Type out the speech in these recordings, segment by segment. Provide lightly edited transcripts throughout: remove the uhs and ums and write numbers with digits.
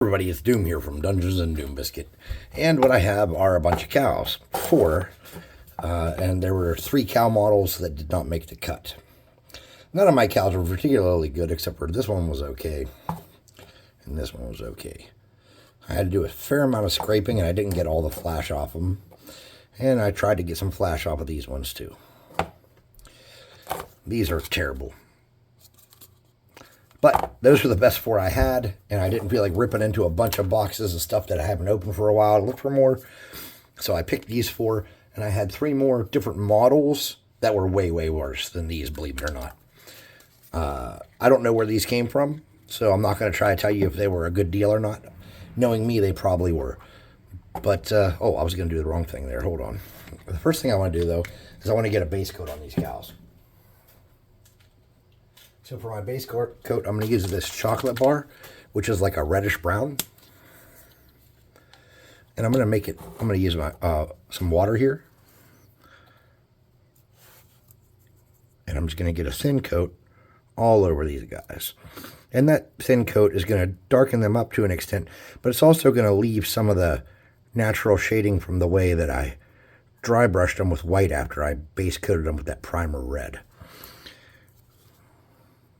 Everybody, it's Doom here from Dungeons and Doom Biscuit. And what I have are a bunch of cows. Four. And there were 3 cow models that did not make the cut. None of my cows were particularly good, except for this one was okay. And this one was okay. I had to do a fair amount of scraping, and I didn't get all the flash off them. And I tried to get some flash off of these ones, too. These are terrible. But those were the best 4 I had, and I didn't feel like ripping into a bunch of boxes of stuff that I haven't opened for a while to look for more. So I picked these 4, and I had 3 more different models that were way, way worse than these, believe it or not. I don't know where these came from, so I'm not going to try to tell you if they were a good deal or not. Knowing me, they probably were. But, I was going to do the wrong thing there. Hold on. The first thing I want to do, though, is I want to get a base coat on these cows. So for my base coat, I'm going to use this chocolate bar, which is like a reddish brown. And I'm going to use my some water here. And I'm just going to get a thin coat all over these guys. And that thin coat is going to darken them up to an extent, but it's also going to leave some of the natural shading from the way that I dry brushed them with white after I base coated them with that primer red.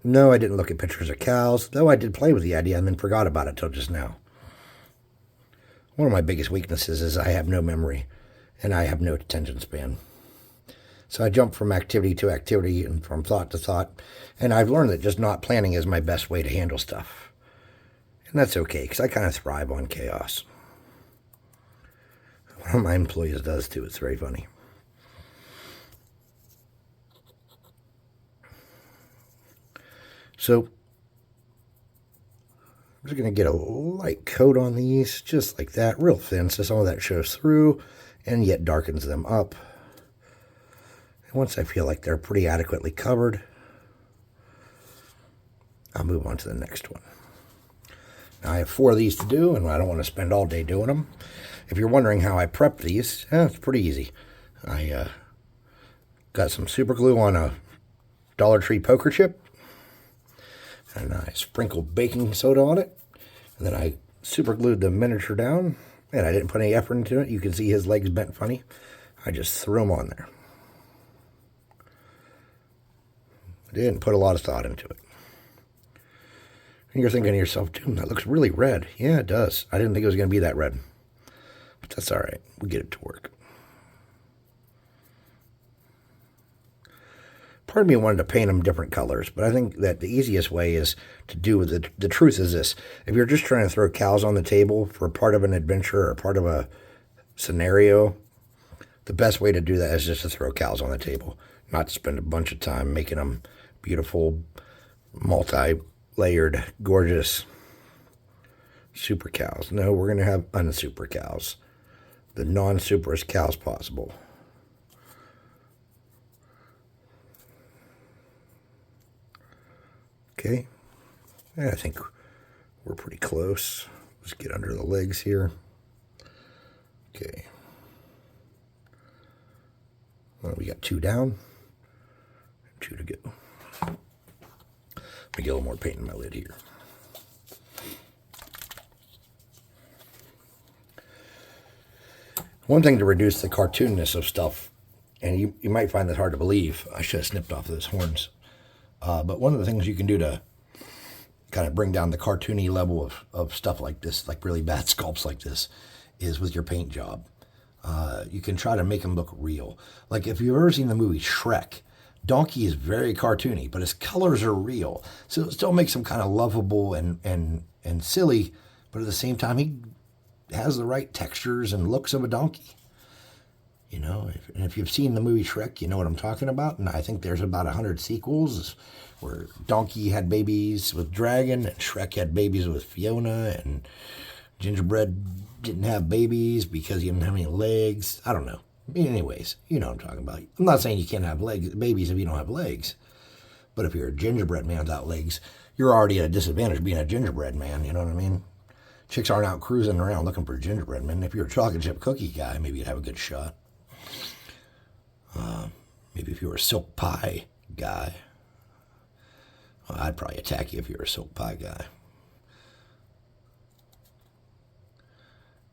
No, I didn't look at pictures of cows, though I did play with the idea and then forgot about it till just now. One of my biggest weaknesses is I have no memory, and I have no attention span. So I jump from activity to activity and from thought to thought, and I've learned that just not planning is my best way to handle stuff. And that's okay, because I kind of thrive on chaos. One of my employees does too. It's very funny. So I'm just going to get a light coat on these, just like that, real thin, so some of that shows through and yet darkens them up. And once I feel like they're pretty adequately covered, I'll move on to the next one. Now I have 4 of these to do, and I don't want to spend all day doing them. If you're wondering how I prep these, it's pretty easy. I got some super glue on a Dollar Tree poker chip. And I sprinkled baking soda on it. And then I super glued the miniature down. And I didn't put any effort into it. You can see his legs bent funny. I just threw them on there. I didn't put a lot of thought into it. And you're thinking to yourself, dude, that looks really red. Yeah, it does. I didn't think it was going to be that red. But that's all right. We'll get it to work. Part of me wanted to paint them different colors, but I think that the easiest way is to do the truth is this. If you're just trying to throw cows on the table for part of an adventure or part of a scenario, the best way to do that is just to throw cows on the table, not to spend a bunch of time making them beautiful, multi-layered, gorgeous super cows. No, we're going to have unsuper cows, the non-superest cows possible. Okay, I think we're pretty close. Let's get under the legs here. Okay. Well, we got 2 down, 2 to go. Let me get a little more paint in my lid here. One thing to reduce the cartoonness of stuff, and you might find that hard to believe. I should have snipped off those horns. But one of the things you can do to kind of bring down the cartoony level of stuff like this, like really bad sculpts like this, is with your paint job. You can try to make them look real. Like if you've ever seen the movie Shrek, Donkey is very cartoony, but his colors are real. So it still makes him kind of lovable and silly, but at the same time, he has the right textures and looks of a donkey. You know, if you've seen the movie Shrek, you know what I'm talking about. And I think there's about 100 sequels where Donkey had babies with Dragon and Shrek had babies with Fiona and Gingerbread didn't have babies because he didn't have any legs. I don't know. Anyways, you know what I'm talking about. I'm not saying you can't have babies if you don't have legs. But if you're a gingerbread man without legs, you're already at a disadvantage being a gingerbread man. You know what I mean? Chicks aren't out cruising around looking for gingerbread men. If you're a chocolate chip cookie guy, maybe you'd have a good shot. Maybe if you were a silk pie guy, well, I'd probably attack you if you were a silk pie guy.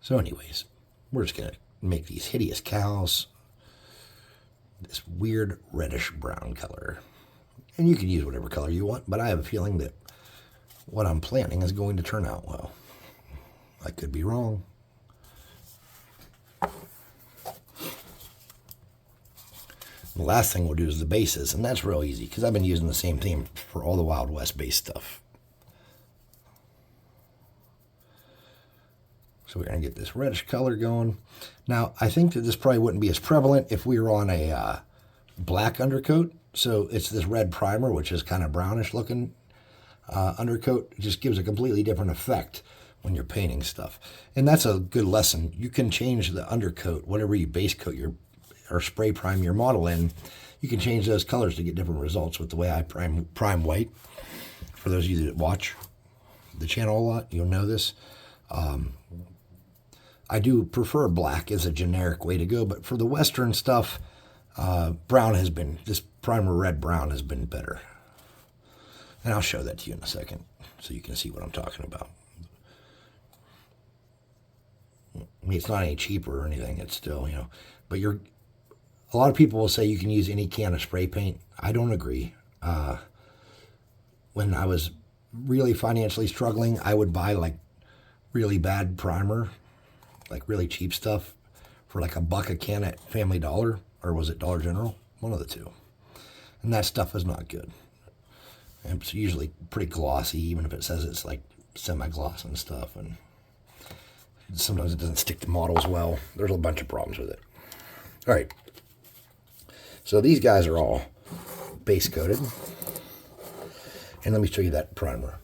So anyways, we're just going to make these hideous cows this weird reddish brown color. And you can use whatever color you want, but I have a feeling that what I'm planning is going to turn out well. I could be wrong. The last thing we'll do is the bases, and that's real easy because I've been using the same theme for all the Wild West base stuff. So we're going to get this reddish color going. Now, I think that this probably wouldn't be as prevalent if we were on a black undercoat. So it's this red primer, which is kind of brownish looking undercoat. It just gives a completely different effect when you're painting stuff. And that's a good lesson. You can change the undercoat, whatever you base coat or spray prime your model in. You can change those colors to get different results with the way I prime white. For those of you that watch the channel a lot, you'll know this. I do prefer black as a generic way to go, but for the Western stuff, brown has been, this primer red brown has been better. And I'll show that to you in a second so you can see what I'm talking about. I mean, it's not any cheaper or anything. It's still, but a lot of people will say you can use any can of spray paint. I don't agree. When I was really financially struggling, I would buy like really bad primer, like really cheap stuff for like $1 a can at Family Dollar, or was it Dollar General? One of the two. And that stuff is not good. And it's usually pretty glossy, even if it says it's like semi-gloss and stuff. And sometimes it doesn't stick to models well. There's a bunch of problems with it. All right. So these guys are all base coated. And let me show you that primer.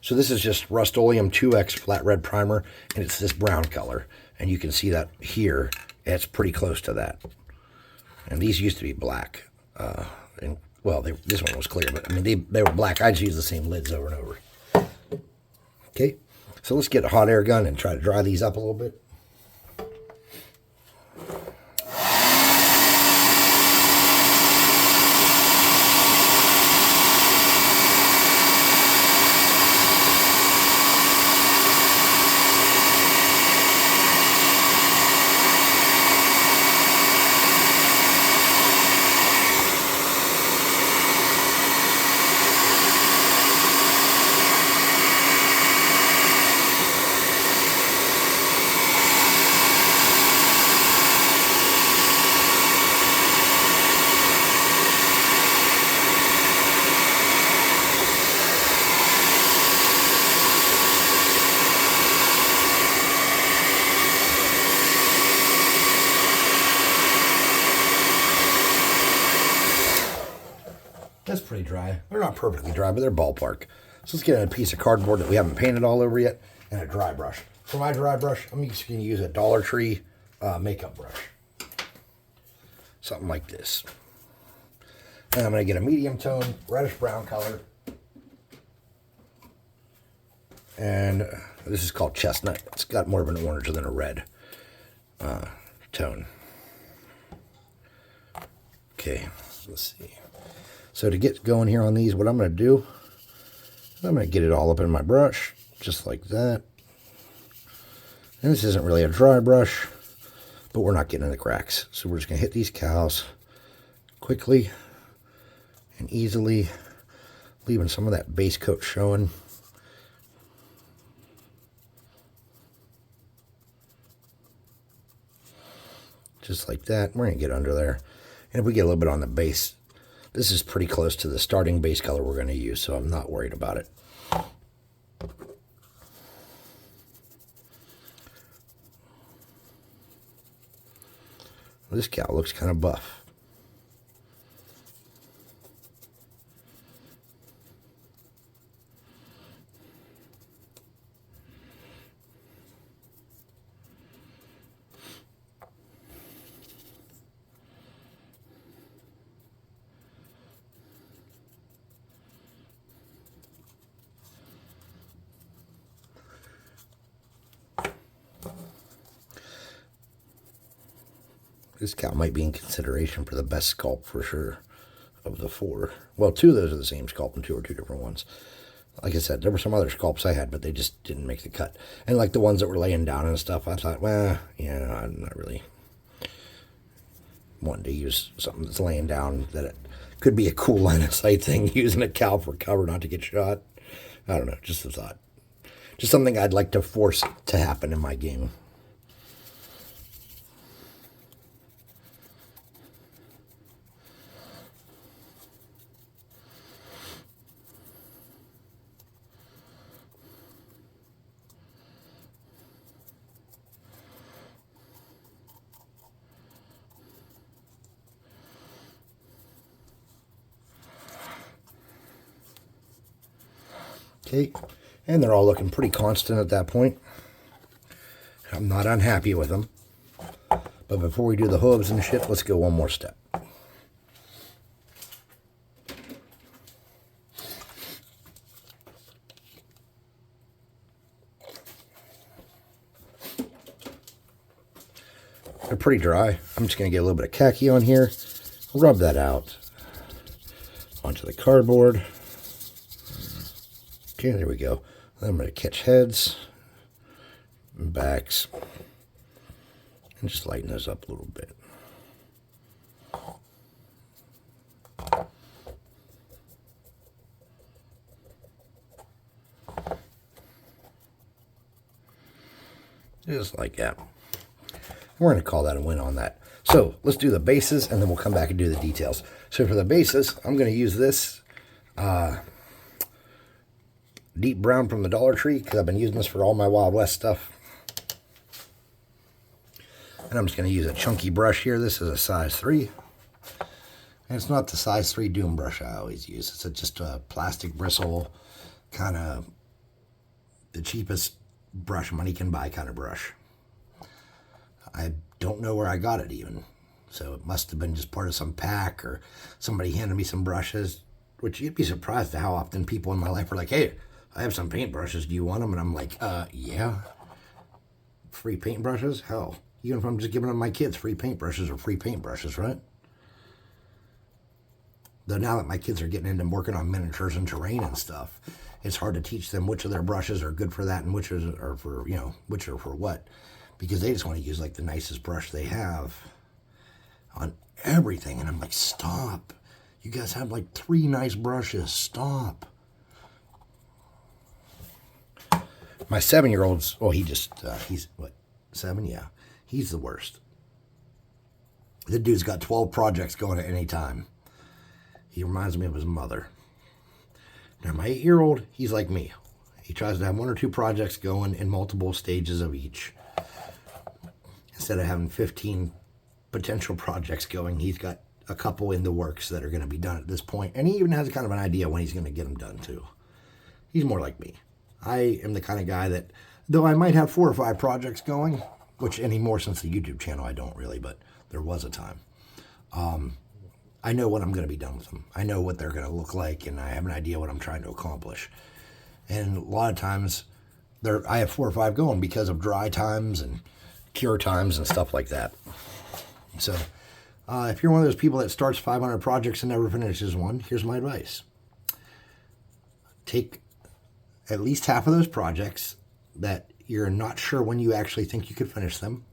So this is just Rust-Oleum 2X flat red primer, and it's this brown color. And you can see that here, it's pretty close to that. And these used to be black. Well, this one was clear, but I mean, they were black. I just used the same lids over and over. Okay, so let's get a hot air gun and try to dry these up a little bit. That's pretty dry. They're not perfectly dry, but they're ballpark. So let's get a piece of cardboard that we haven't painted all over yet and a dry brush. For my dry brush, I'm just going to use a Dollar Tree makeup brush. Something like this. And I'm going to get a medium tone, reddish brown color. And this is called chestnut. It's got more of an orange than a red tone. Okay, let's see. So to get going here on these, what I'm going to do, I'm going to get it all up in my brush, just like that. And this isn't really a dry brush, but we're not getting in the cracks. So we're just going to hit these cows quickly and easily, leaving some of that base coat showing. Just like that. We're going to get under there. And if we get a little bit on the base, this is pretty close to the starting base color we're going to use, so I'm not worried about it. This cow looks kind of buff. This cow might be in consideration for the best sculpt for sure of the 4. Well, 2 of those are the same sculpt and 2 are 2 different ones. Like I said, there were some other sculpts I had, but they just didn't make the cut. And like the ones that were laying down and stuff, I thought, well, I'm not really wanting to use something that's laying down that it could be a cool line of sight thing, using a cow for cover not to get shot. I don't know, just a thought. Just something I'd like to force to happen in my game. Okay, and they're all looking pretty constant at that point. I'm not unhappy with them. But before we do the hooves and shit, let's go one more step. They're pretty dry. I'm just going to get a little bit of khaki on here. Rub that out onto the cardboard. Okay, there we go. Then I'm going to catch heads and backs and just lighten those up a little bit. Just like that. We're going to call that a win on that. So let's do the bases and then we'll come back and do the details. So for the bases, I'm going to use this deep brown from the Dollar Tree because I've been using this for all my Wild West stuff. And I'm just going to use a chunky brush here. This is a size 3. And it's not the size 3 Doom brush I always use. It's just a plastic bristle, kind of the cheapest brush money can buy kind of brush. I don't know where I got it even. So it must have been just part of some pack or somebody handed me some brushes, which you'd be surprised at how often people in my life are like, hey, I have some paintbrushes. Do you want them? And I'm like, yeah. Free paintbrushes? Hell, even if I'm just giving them my kids free paintbrushes or free paintbrushes, right? Though now that my kids are getting into working on miniatures and terrain and stuff, it's hard to teach them which of their brushes are good for that and which are for, which are for what. Because they just want to use like the nicest brush they have on everything. And I'm like, stop. You guys have like 3 nice brushes. Stop. My 7-year-old's, well, he's what, 7? Yeah. He's the worst. The dude's got 12 projects going at any time. He reminds me of his mother. Now, my 8-year-old, he's like me. He tries to have 1 or 2 projects going in multiple stages of each. Instead of having 15 potential projects going, he's got a couple in the works that are going to be done at this point. And he even has kind of an idea when he's going to get them done, too. He's more like me. I am the kind of guy that, though I might have 4 or 5 projects going, which anymore since the YouTube channel I don't really, but there was a time. I know when I'm going to be done with them. I know what they're going to look like, and I have an idea what I'm trying to accomplish. And a lot of times, I have 4 or 5 going because of dry times and cure times and stuff like that. So, if you're one of those people that starts 500 projects and never finishes one, here's my advice. Take at least half of those projects that you're not sure when you actually think you could finish them.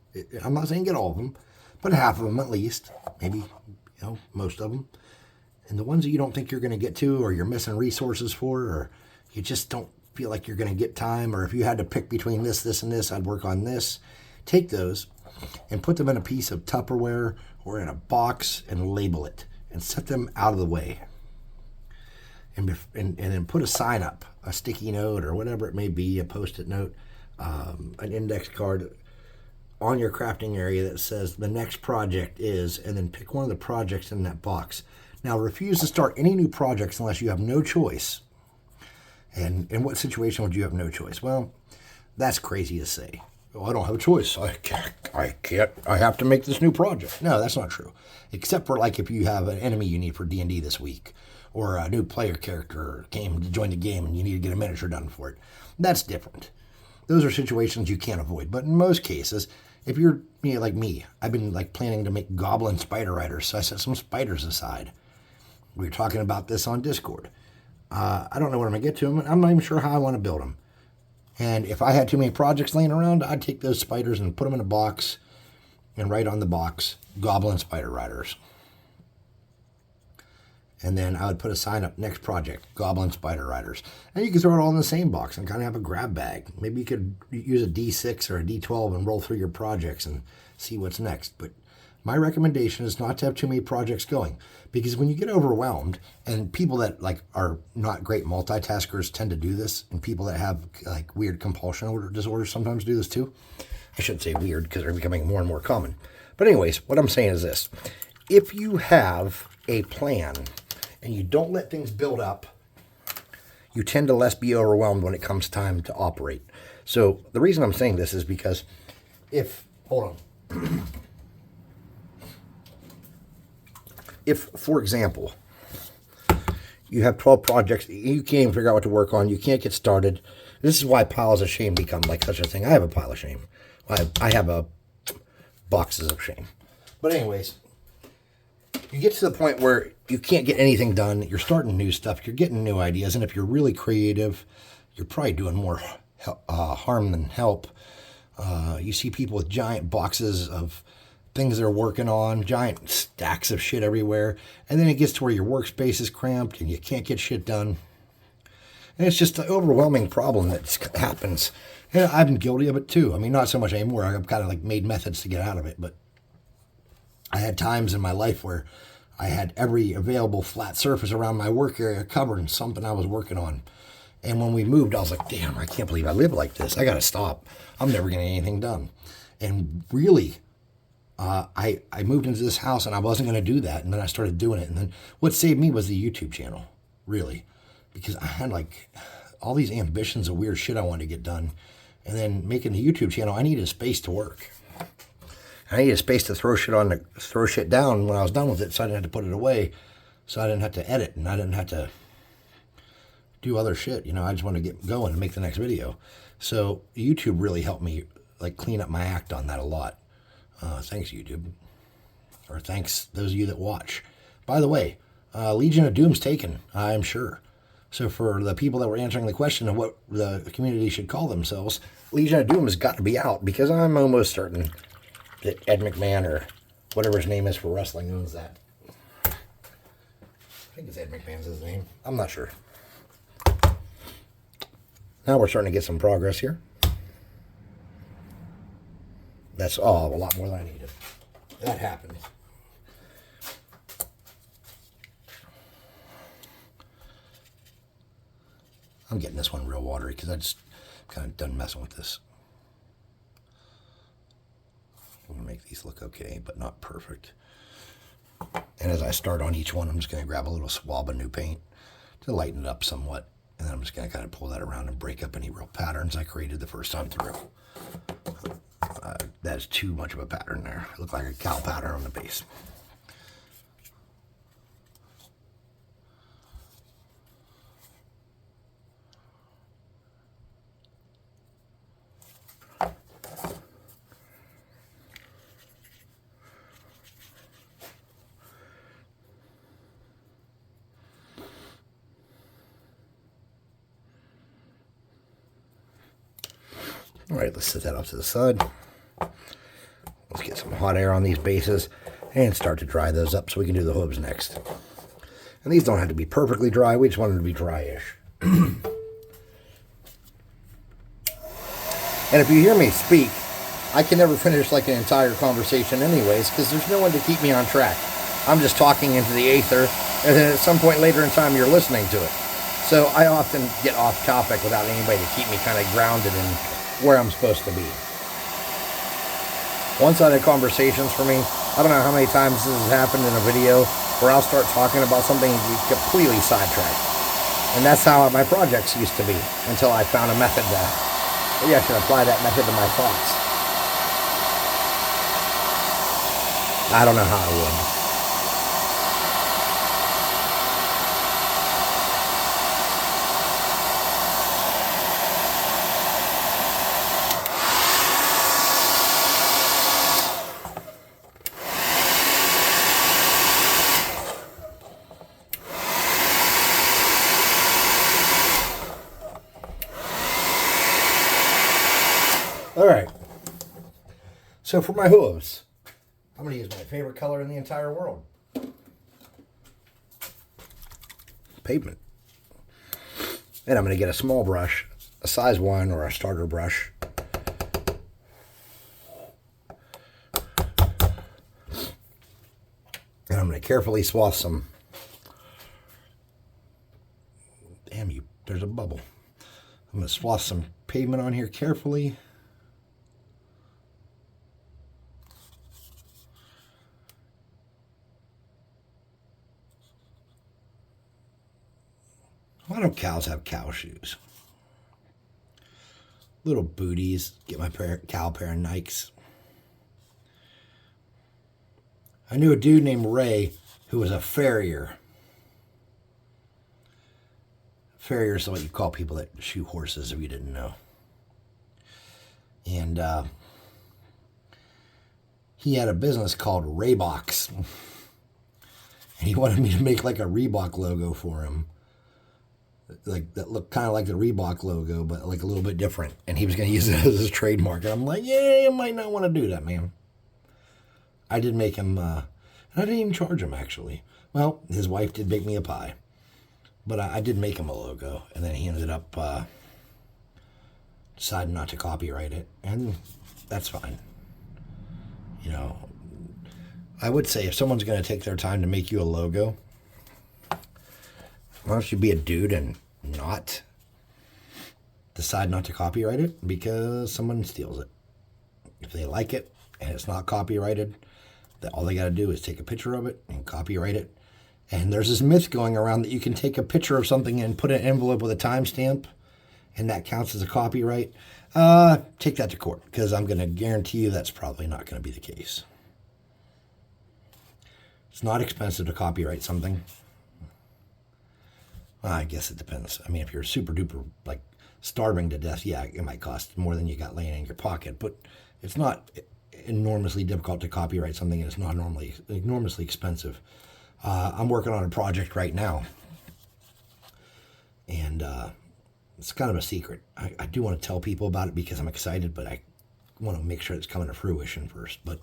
I'm not saying get all of them, but half of them at least, maybe most of them. And the ones that you don't think you're going to get to, or you're missing resources for, or you just don't feel like you're going to get time, or if you had to pick between this, and this, I'd work on this. Take those and put them in a piece of Tupperware or in a box and label it and set them out of the way. And then put a sign up, a sticky note or whatever it may be, a Post-it note, an index card on your crafting area that says the next project is, and then pick one of the projects in that box. Now, refuse to start any new projects unless you have no choice. And in what situation would you have no choice? Well, that's crazy to say. Oh, I don't have a choice. I can't. I have to make this new project. No, that's not true. Except for like if you have an enemy you need for D&D this week, or a new player character came to join the game and you need to get a miniature done for it. That's different. Those are situations you can't avoid. But in most cases, if you're like me, I've been like planning to make goblin spider riders, so I set some spiders aside. We were talking about this on Discord. I don't know when I'm going to get to them. I'm not even sure how I want to build them. And if I had too many projects laying around, I'd take those spiders and put them in a box and write on the box, Goblin Spider Riders. And then I would put a sign up, next project, Goblin Spider Riders. And you could throw it all in the same box and kind of have a grab bag. Maybe you could use a D6 or a D12 and roll through your projects and see what's next. But my recommendation is not to have too many projects going, because when you get overwhelmed, and people that like are not great multitaskers tend to do this, and people that have like weird compulsion disorders sometimes do this too. I shouldn't say weird because they're becoming more and more common. But anyways, what I'm saying is this. If you have a plan and you don't let things build up, you tend to less be overwhelmed when it comes time to operate. So the reason I'm saying this is because hold on. If, for example, you have 12 projects, you can't even figure out what to work on, you can't get started. This is why piles of shame become like such a thing. I have a pile of shame. I have a boxes of shame. But anyways, you get to the point where you can't get anything done. You're starting new stuff. You're getting new ideas. And if you're really creative, you're probably doing more harm than help. You see people with giant boxes of things they're working on, giant stacks of shit everywhere. And then it gets to where your workspace is cramped and you can't get shit done. And it's just an overwhelming problem that happens. And I've been guilty of it too. I mean, not so much anymore. I've kind of like made methods to get out of it. But I had times in my life where I had every available flat surface around my work area covered in something I was working on. And when we moved, I was like, damn, I can't believe I live like this. I got to stop. I'm never getting anything done. And really, I moved into this house and I wasn't going to do that. And then I started doing it. And then what saved me was the YouTube channel, really. Because I had like all these ambitions of weird shit I wanted to get done. And then making the YouTube channel, I needed a space to work. I needed a space to throw shit down when I was done with it, so I didn't have to put it away, so I didn't have to edit, and I didn't have to do other shit. You know, I just wanted to get going and make the next video. So YouTube really helped me like clean up my act on that a lot. Thanks, YouTube. Or thanks those of you that watch. By the way, Legion of Doom's taken, I'm sure. So for the people that were answering the question of what the community should call themselves, Legion of Doom has got to be out, because I'm almost certain that Ed McMahon, or whatever his name is for wrestling, owns that. I think it's Ed McMahon's his name. I'm not sure. Now we're starting to get some progress here. That's a lot more than I needed. That happened. I'm getting this one real watery because I just kind of done messing with this. I'm going to make these look okay, but not perfect. And as I start on each one, I'm just going to grab a little swab of new paint to lighten it up somewhat. And then I'm just going to kind of pull that around and break up any real patterns I created the first time through. That's too much of a pattern there. It looked like a cow pattern on the base. All right, let's set that off to the side. Let's get some hot air on these bases and start to dry those up so we can do the hooves next. And these don't have to be perfectly dry. We just want them to be dry-ish. And if you hear me speak, I can never finish like an entire conversation anyways, because there's no one to keep me on track. I'm just talking into the aether, and then at some point later in time, you're listening to it. So I often get off topic without anybody to keep me kind of grounded in where I'm supposed to be. One-sided conversations for me, I don't know how many times this has happened in a video where I'll start talking about something and get completely sidetracked. And that's how my projects used to be until I found a method to, maybe I should apply that method to my thoughts. I don't know how I would. All right. So for my hooves, I'm going to use my favorite color in the entire world. Pavement. And I'm going to get a small brush, a size 1 or a starter brush. And I'm going to carefully swath some. Damn you, there's a bubble. I'm going to swath some pavement on here carefully. Why don't cows have cow shoes? Little booties. Get my cow pair of Nikes. I knew a dude named Ray who was a farrier. Farrier is what you call people that shoe horses, if you didn't know. And he had a business called Raybox. And he wanted me to make like a Reebok logo for him. Like that looked kind of like the Reebok logo, but like a little bit different. And he was going to use it as his trademark. And I'm like, yeah, you might not want to do that, man. I did make him, and I didn't even charge him, actually. Well, his wife did bake me a pie. But I did make him a logo. And then he ended up deciding not to copyright it. And that's fine. You know, I would say if someone's going to take their time to make you a logo, why don't you be a dude and not decide not to copyright it because someone steals it? If they like it and it's not copyrighted, then all they got to do is take a picture of it and copyright it. And there's this myth going around that you can take a picture of something and put an envelope with a timestamp and that counts as a copyright. Take that to court because I'm going to guarantee you that's probably not going to be the case. It's not expensive to copyright something. I guess it depends. I mean, if you're super duper, like, starving to death, yeah, it might cost more than you got laying in your pocket. But it's not enormously difficult to copyright something, and it's not normally enormously expensive. I'm working on a project right now. And it's kind of a secret. I do want to tell people about it because I'm excited, but I want to make sure it's coming to fruition first. But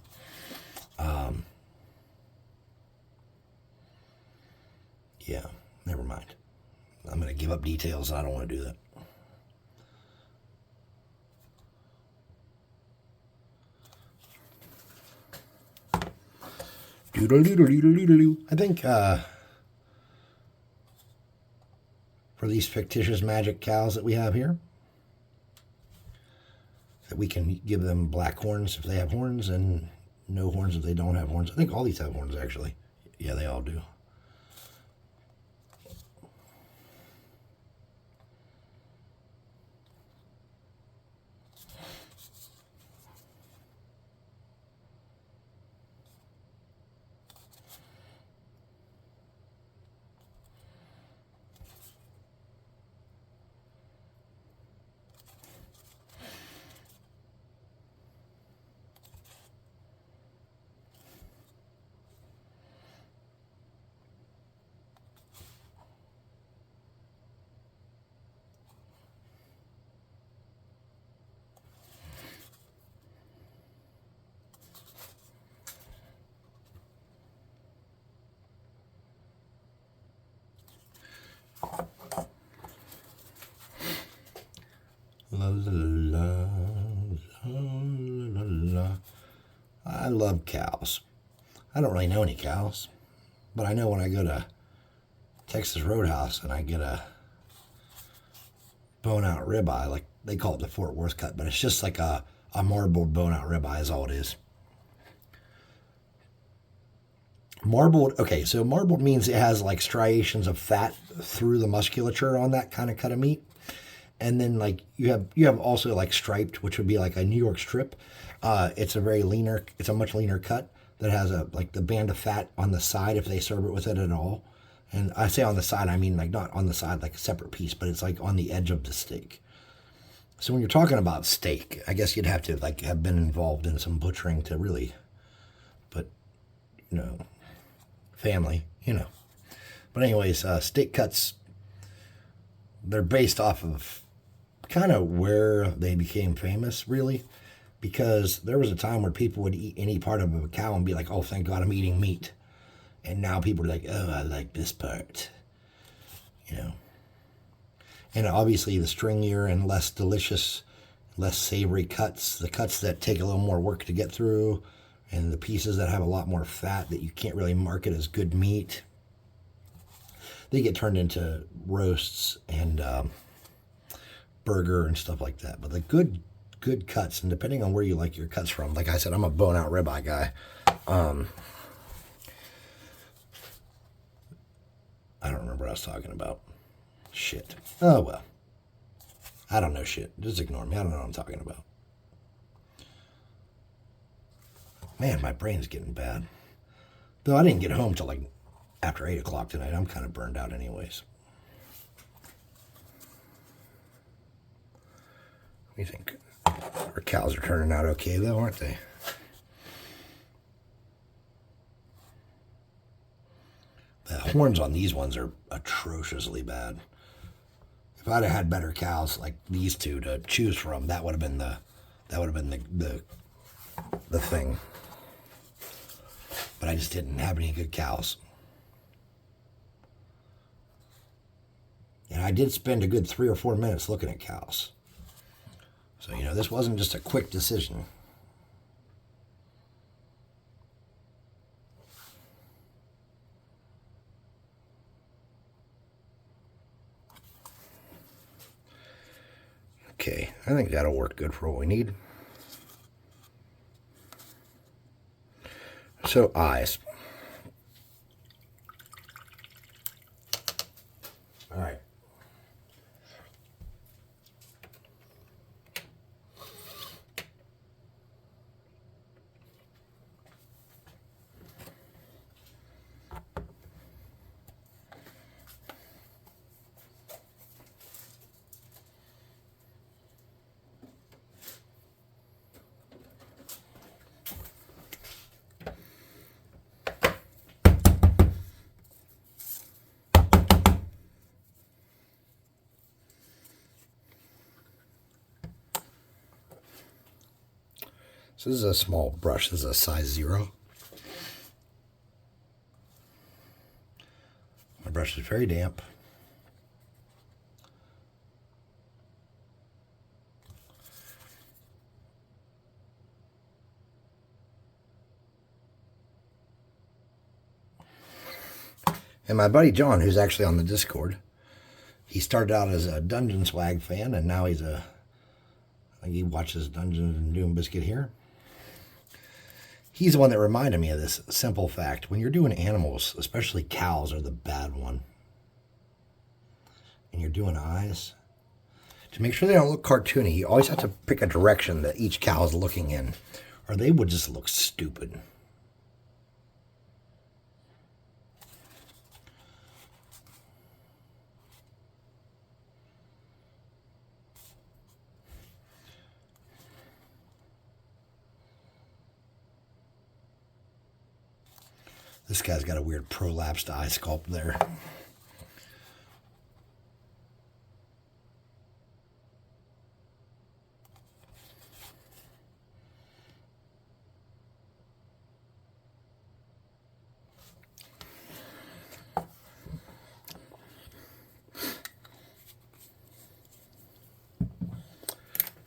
yeah, never mind. I'm going to give up details. I don't want to do that. I think for these fictitious magic cows that we have here, that we can give them black horns if they have horns and no horns if they don't have horns. I think all these have horns, actually. Yeah, they all do. La, la, la, la, la, la. I love cows. I don't really know any cows, but I know when I go to Texas Roadhouse and I get a bone-out ribeye, like they call it the Fort Worth cut, but it's just like a marbled bone-out ribeye is all it is. Marbled, okay, so marbled means it has like striations of fat through the musculature on that kind of cut of meat. And then like you have also like striped, which would be like a New York strip. It's a much leaner cut that has a like the band of fat on the side if they serve it with it at all. And I say on the side, I mean like not on the side like a separate piece, but it's like on the edge of the steak. So when you're talking about steak, I guess you'd have to like have been involved in some butchering to really, but you know, family, you know. But anyways, steak cuts, they're based off of kind of where they became famous, really. because there was a time where people would eat any part of a cow and be like, oh, thank God I'm eating meat. And now people are like, oh, I like this part, you know. And obviously the stringier and less delicious, less savory cuts, the cuts that take a little more work to get through, and the pieces that have a lot more fat that you can't really market as good meat, they get turned into roasts and burger and stuff like that. But the good cuts, and depending on where you like your cuts from, like I said, I'm a bone-out ribeye guy. I don't remember what I was talking about. Shit. Oh, well. I don't know shit. Just ignore me. I don't know what I'm talking about. Man, my brain's getting bad. Though I didn't get home till like after 8 o'clock tonight. I'm kind of burned out anyways. What do you think? Our cows are turning out okay though, aren't they? The horns on these ones are atrociously bad. If I'd have had better cows like these two to choose from, that would have been the thing. But I just didn't have any good cows. And I did spend a good 3 or 4 minutes looking at cows. So, you know, this wasn't just a quick decision. Okay, I think that'll work good for what we need. So, eyes. All right. So this is a small brush. This is a size 0. My brush is very damp. And my buddy John, who's actually on the Discord, he started out as a Dungeon Swag fan, and now he watches Dungeons and Doom Biscuit here. He's the one that reminded me of this simple fact. When you're doing animals, especially cows are the bad one, and you're doing eyes, to make sure they don't look cartoony, you always have to pick a direction that each cow is looking in, or they would just look stupid. This guy's got a weird prolapsed eye sculpt there.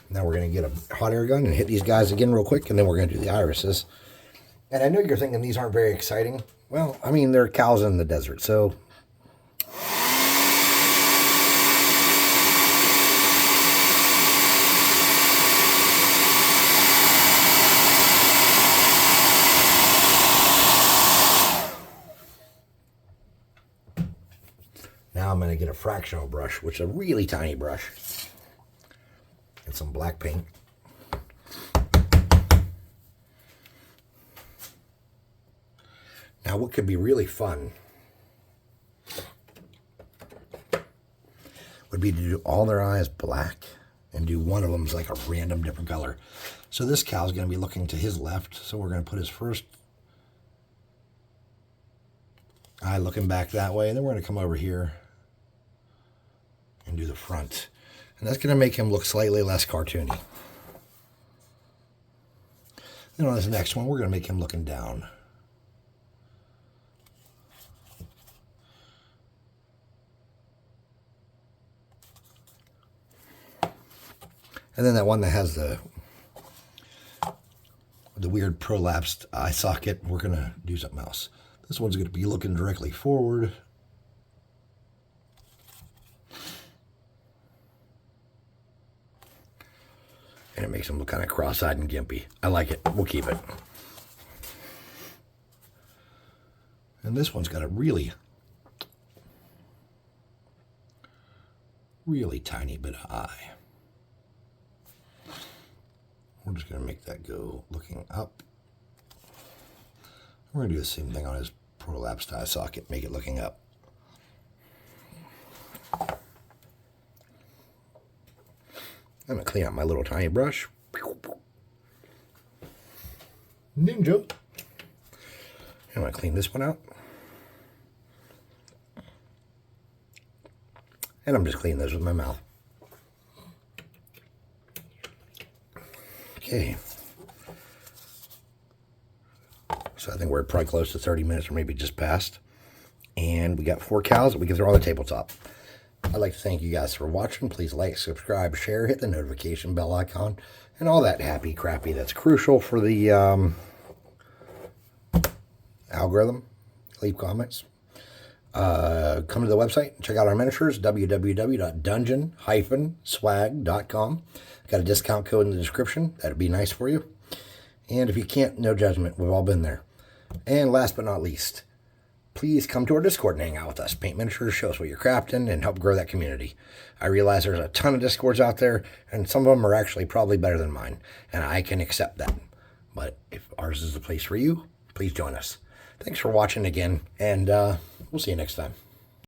Now we're going to get a hot air gun and hit these guys again real quick, and then we're going to do the irises. And I know you're thinking these aren't very exciting. Well, I mean, they're cows in the desert, so... Now I'm going to get a fractional brush, which is a really tiny brush. And some black paint. Now, what could be really fun would be to do all their eyes black and do one of them as like a random different color. So this cow's going to be looking to his left, so we're going to put his first eye looking back that way, and then we're going to come over here and do the front. And that's going to make him look slightly less cartoony. Then on this next one, we're going to make him looking down. And then that one that has the weird prolapsed eye socket, we're going to do something else. This one's going to be looking directly forward. And it makes him look kind of cross-eyed and gimpy. I like it. We'll keep it. And this one's got a really, really tiny bit of eye. We're just going to make that go looking up. We're going to do the same thing on his prolapsed eye socket, make it looking up. I'm going to clean out my little tiny brush. Ninja. I'm going to clean this one out. And I'm just cleaning this with my mouth. Okay. So I think we're probably close to 30 minutes or maybe just past. And we got 4 cows that we can throw on the tabletop. I'd like to thank you guys for watching. Please like, subscribe, share, hit the notification bell icon, and all that happy crappy that's crucial for the algorithm. Leave comments. Come to the website and check out our miniatures, www.dungeon-swag.com. Got a discount code in the description. That'd be nice for you. And if you can't, no judgment. We've all been there. And last but not least, please come to our Discord and hang out with us. Paint miniatures, show us what you're crafting, and help grow that community. I realize there's a ton of Discords out there, and some of them are actually probably better than mine, and I can accept that. But if ours is the place for you, please join us. Thanks for watching again, and we'll see you next time.